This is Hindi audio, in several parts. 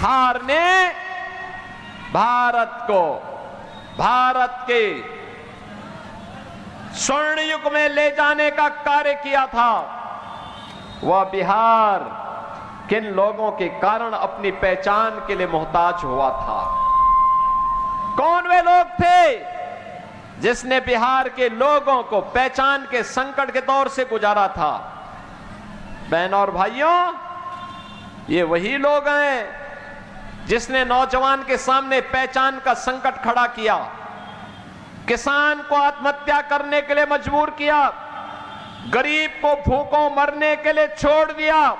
बिहार ने भारत को भारत के स्वर्ण युग में ले जाने का कार्य किया था, वह बिहार किन लोगों के कारण अपनी पहचान के लिए मोहताज हुआ था? कौन वे लोग थे जिसने बिहार के लोगों को पहचान के संकट के दौर से गुजारा था? बहनों और भाइयों, ये वही लोग हैं जिसने नौजवान के सामने पहचान का संकट खड़ा किया, किसान को आत्महत्या करने के लिए मजबूर किया, गरीब को भूखों मरने के लिए छोड़ दिया,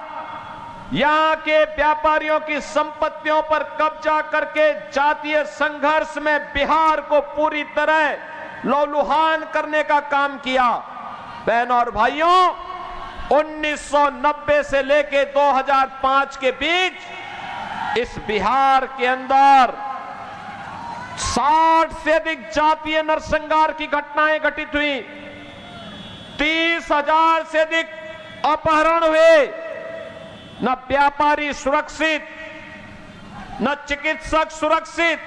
यहां के व्यापारियों की संपत्तियों पर कब्जा करके जातीय संघर्ष में बिहार को पूरी तरह लहूलुहान करने का काम किया। बहनों और भाइयों, 1990 से लेके 2005 के बीच इस बिहार के अंदर 60 से अधिक जातीय नरसंहार की घटनाएं घटित हुई, 30,000 से अधिक अपहरण हुए। न व्यापारी सुरक्षित, न चिकित्सक सुरक्षित,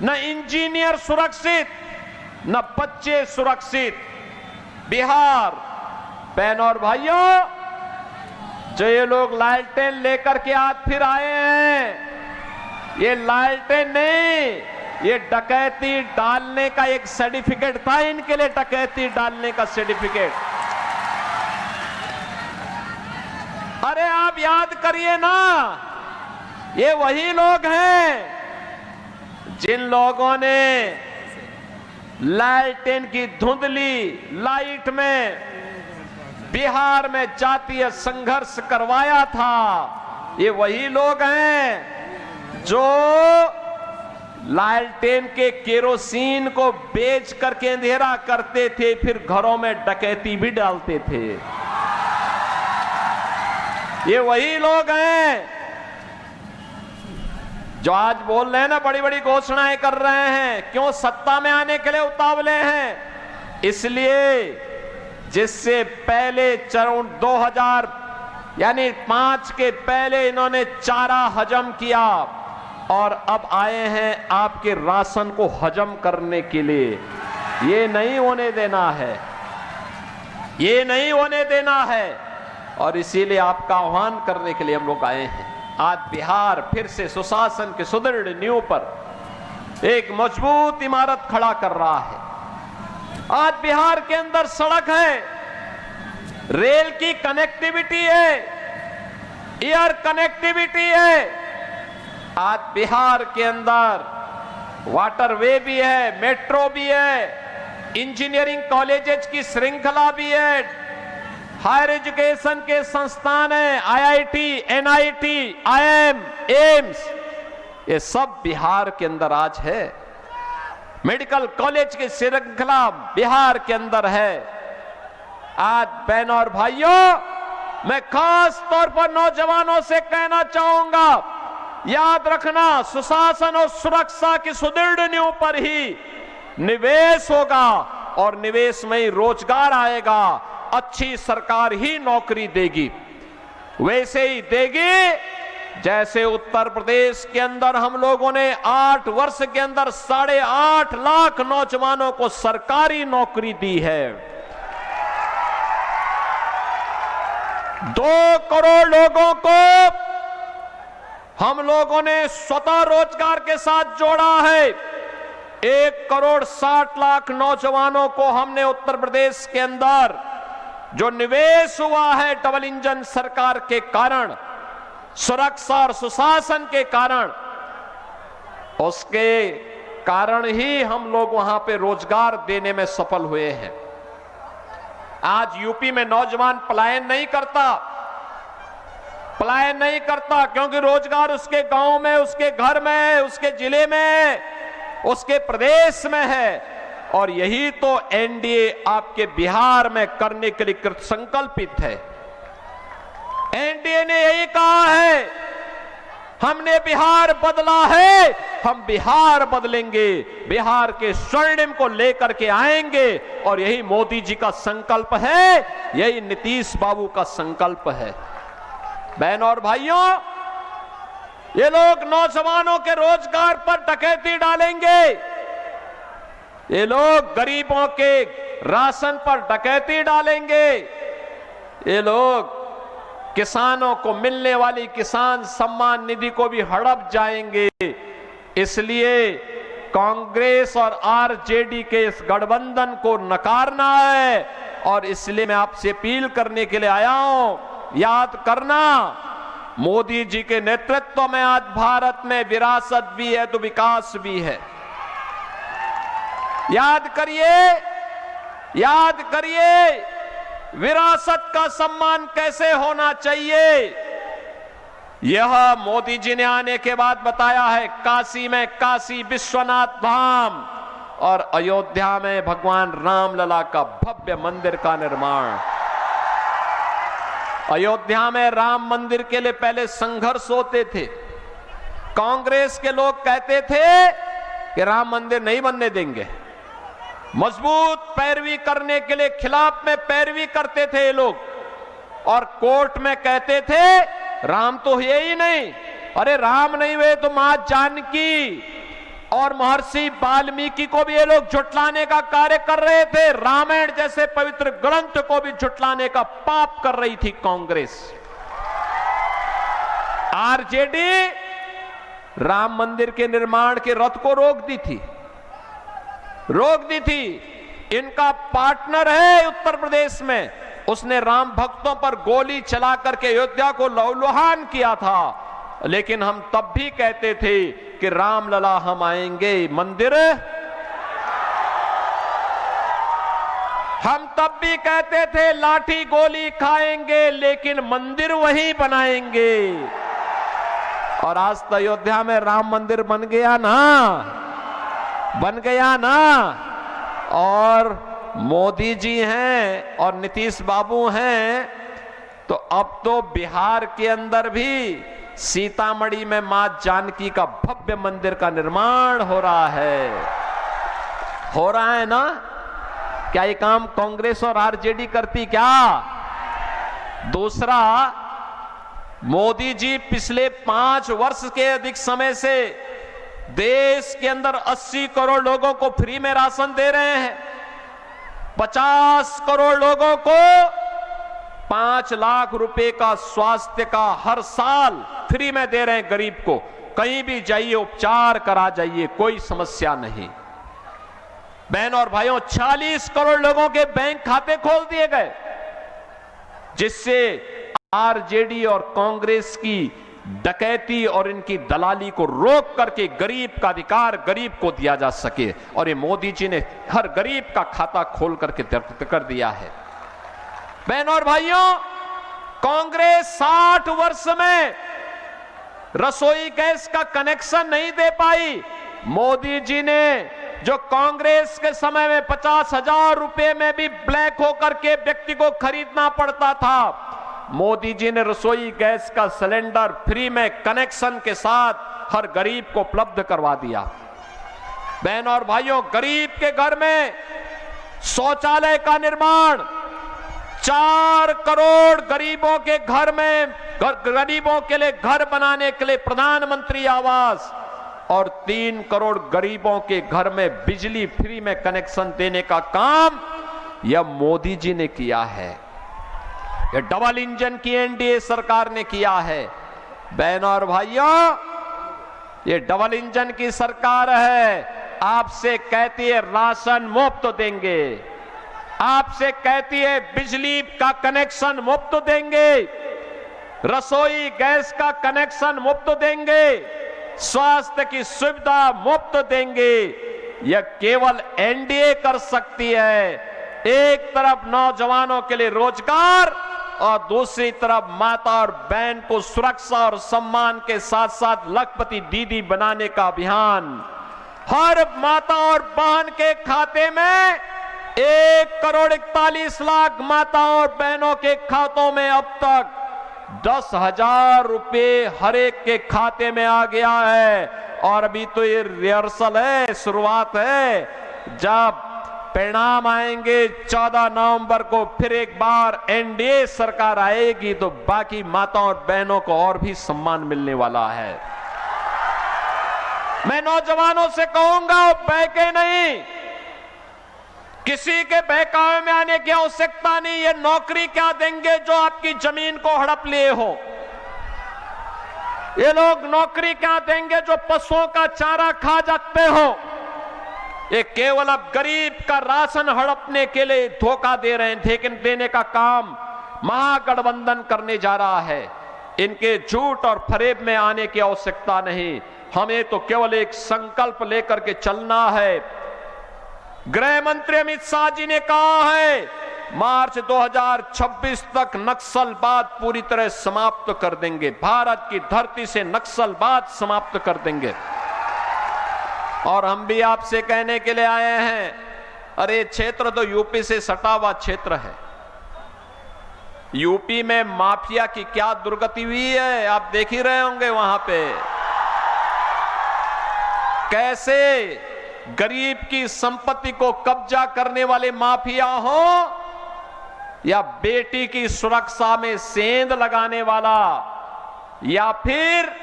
न इंजीनियर सुरक्षित, न बच्चे सुरक्षित। बिहार, बहनों और भाइयों, जो ये लोग लालटेन लेकर के आज फिर आए हैं, ये लालटेन नहीं, ये डकैती डालने का एक सर्टिफिकेट था इनके लिए, डकैती डालने का सर्टिफिकेट। अरे आप याद करिए ना, ये वही लोग हैं जिन लोगों ने लालटेन की धुंधली लाइट में बिहार में जातीय संघर्ष करवाया था। ये वही लोग हैं जो लालटेन के केरोसिन को बेच करके अंधेरा करते थे, फिर घरों में डकैती भी डालते थे। ये वही लोग हैं जो आज बोल रहे हैं ना, बड़ी बड़ी घोषणाएं कर रहे हैं। क्यों? सत्ता में आने के लिए उतावले हैं। इसलिए जिससे पहले चरण 2005 के पहले इन्होंने चारा हजम किया और अब आए हैं आपके राशन को हजम करने के लिए। ये नहीं होने देना है, ये नहीं होने देना है। और इसीलिए आपका आह्वान करने के लिए हम लोग आए हैं। आज बिहार फिर से सुशासन के सुदृढ़ नींव पर एक मजबूत इमारत खड़ा कर रहा है। आज बिहार के अंदर सड़क है, रेल की कनेक्टिविटी है, एयर कनेक्टिविटी है। आज बिहार के अंदर वाटरवे भी है, मेट्रो भी है, इंजीनियरिंग कॉलेजेस की श्रृंखला भी है, हायर एजुकेशन के संस्थान है, आईआईटी, एनआईटी, आईएम, एम्स, ये सब बिहार के अंदर आज है। मेडिकल कॉलेज की श्रृंखला बिहार के अंदर है। आज बहनों और भाइयों, मैं खास तौर पर नौजवानों से कहना चाहूंगा, याद रखना, सुशासन और सुरक्षा की सुदृढ़ नींव पर ही निवेश होगा और निवेश में ही रोजगार आएगा। अच्छी सरकार ही नौकरी देगी, वैसे ही देगी जैसे उत्तर प्रदेश के अंदर हम लोगों ने 8 वर्ष के अंदर 8.5 लाख नौजवानों को सरकारी नौकरी दी है। 2 करोड़ लोगों को हम लोगों ने स्वतः रोजगार के साथ जोड़ा है। 1,60,00,000 नौजवानों को हमने उत्तर प्रदेश के अंदर जो निवेश हुआ है डबल इंजन सरकार के कारण, सुरक्षा और सुशासन के कारण, उसके कारण ही हम लोग वहां पे रोजगार देने में सफल हुए हैं। आज यूपी में नौजवान पलायन नहीं करता क्योंकि रोजगार उसके गांव में, उसके घर में, उसके जिले में, उसके प्रदेश में है। और यही तो एनडीए आपके बिहार में करने के लिए कृत संकल्पित है। एनडीए ने यही कहा है, हमने बिहार बदला है, हम बिहार बदलेंगे, बिहार के स्वर्णिम को लेकर के आएंगे। और यही मोदी जी का संकल्प है, यही नीतीश बाबू का संकल्प है। बहनों और भाइयों, ये लोग नौजवानों के रोजगार पर डकैती डालेंगे, ये लोग गरीबों के राशन पर डकैती डालेंगे, ये लोग किसानों को मिलने वाली किसान सम्मान निधि को भी हड़प जाएंगे। इसलिए कांग्रेस और आरजेडी के इस गठबंधन को नकारना है और इसलिए मैं आपसे अपील करने के लिए आया हूं। याद करना, मोदी जी के नेतृत्व में आज भारत में विरासत भी है तो विकास भी है। याद करिए विरासत का सम्मान कैसे होना चाहिए, यह मोदी जी ने आने के बाद बताया है। काशी में काशी विश्वनाथ धाम और अयोध्या में भगवान रामलला का भव्य मंदिर का निर्माण। अयोध्या में राम मंदिर के लिए पहले संघर्ष होते थे। कांग्रेस के लोग कहते थे कि राम मंदिर नहीं बनने देंगे, मजबूत पैरवी करने के लिए खिलाफ में पैरवी करते थे ये लोग, और कोर्ट में कहते थे राम तो हुए ही नहीं। अरे राम नहीं हुए तो मां जानकी और महर्षि वाल्मीकि को भी ये लोग झुटलाने का कार्य कर रहे थे। रामायण जैसे पवित्र ग्रंथ को भी झुटलाने का पाप कर रही थी कांग्रेस। आरजेडी राम मंदिर के निर्माण के रथ को रोक दी थी। इनका पार्टनर है उत्तर प्रदेश में, उसने राम भक्तों पर गोली चला करके अयोध्या को लहूलुहान किया था। लेकिन हम तब भी कहते थे कि रामलला हम आएंगे मंदिर, हम तब भी कहते थे लाठी गोली खाएंगे लेकिन मंदिर वहीं बनाएंगे। और आज तो अयोध्या में राम मंदिर बन गया ना, और मोदी जी हैं और नीतीश बाबू हैं, तो अब तो बिहार के अंदर भी सीतामढ़ी में मां जानकी का भव्य मंदिर का निर्माण हो रहा है ना। क्या ये काम कांग्रेस और आरजेडी करती क्या? दूसरा, मोदी जी पिछले 5 वर्ष के अधिक समय से देश के अंदर 80 करोड़ लोगों को फ्री में राशन दे रहे हैं। 50 करोड़ लोगों को 5 लाख रुपए का स्वास्थ्य का हर साल फ्री में दे रहे हैं गरीब को। कहीं भी जाइए उपचार करा जाइए, कोई समस्या नहीं। बहनों और भाइयों, 40 करोड़ लोगों के बैंक खाते खोल दिए गए, जिससे आरजेडी और कांग्रेस की डकैती और इनकी दलाली को रोक करके गरीब का अधिकार गरीब को दिया जा सके। और ये मोदी जी ने हर गरीब का खाता खोल करके कर दिया है। बहनों और भाइयों, कांग्रेस 60 वर्ष में रसोई गैस का कनेक्शन नहीं दे पाई। मोदी जी ने, जो कांग्रेस के समय में 50,000 रुपए में भी ब्लैक होकर के व्यक्ति को खरीदना पड़ता था, मोदी जी ने रसोई गैस का सिलेंडर फ्री में कनेक्शन के साथ हर गरीब को उपलब्ध करवा दिया। बहनों और भाइयों, गरीब के घर में शौचालय का निर्माण, 4 करोड़ गरीबों के घर में, गरीबों के लिए घर बनाने के लिए प्रधानमंत्री आवास, और 3 करोड़ गरीबों के घर में बिजली फ्री में कनेक्शन देने का काम यह मोदी जी ने किया है। यह डबल इंजन की एनडीए सरकार ने किया है। बहनों और भाइयों, ये डबल इंजन की सरकार है। आपसे कहती है राशन मुफ्त देंगे, आपसे कहती है बिजली का कनेक्शन मुफ्त देंगे, रसोई गैस का कनेक्शन मुफ्त देंगे, स्वास्थ्य की सुविधा मुफ्त देंगे। यह केवल एनडीए कर सकती है। एक तरफ नौजवानों के लिए रोजगार और दूसरी तरफ माता और बहन को सुरक्षा और सम्मान के साथ साथ लखपति दीदी बनाने का अभियान। हर माता और बहन के खाते में 1,41,00,000 माता और बहनों के खातों में अब तक 10,000 रुपए हर एक के खाते में आ गया है। और अभी तो ये रिहर्सल है, शुरुआत है। जब परिणाम आएंगे 14 नवंबर को, फिर एक बार एनडीए सरकार आएगी, तो बाकी माताओं और बहनों को और भी सम्मान मिलने वाला है। मैं नौजवानों से कहूंगा बहके नहीं, किसी के बहकावे में आने की आवश्यकता नहीं। ये नौकरी क्या देंगे जो आपकी जमीन को हड़प लिए हो? ये लोग नौकरी क्या देंगे जो पशुओं का चारा खा जाते हो? ये केवल अब गरीब का राशन हड़पने के लिए धोखा दे रहे हैं, लेकिन देने का काम महागठबंधन करने जा रहा है। इनके झूठ और फरेब में आने की आवश्यकता नहीं। हमें तो केवल एक संकल्प लेकर के चलना है। गृह मंत्री अमित शाह जी ने कहा है मार्च 2026 तक नक्सलवाद पूरी तरह समाप्त कर देंगे। भारत की धरती से नक्सलवाद समाप्त कर देंगे। और हम भी आपसे कहने के लिए आए हैं, अरे क्षेत्र तो यूपी से सटा हुआ क्षेत्र है। यूपी में माफिया की क्या दुर्गति हुई है, आप देख ही रहे होंगे। वहां पे कैसे गरीब की संपत्ति को कब्जा करने वाले माफिया हो, या बेटी की सुरक्षा में सेंध लगाने वाला, या फिर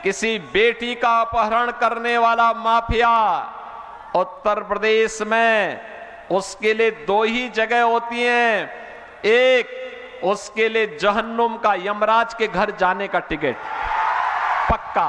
किसी बेटी का अपहरण करने वाला माफिया। उत्तर प्रदेश में उसके लिए दो ही जगह होती हैं, एक उसके लिए जहन्नुम का, यमराज के घर जाने का टिकट पक्का,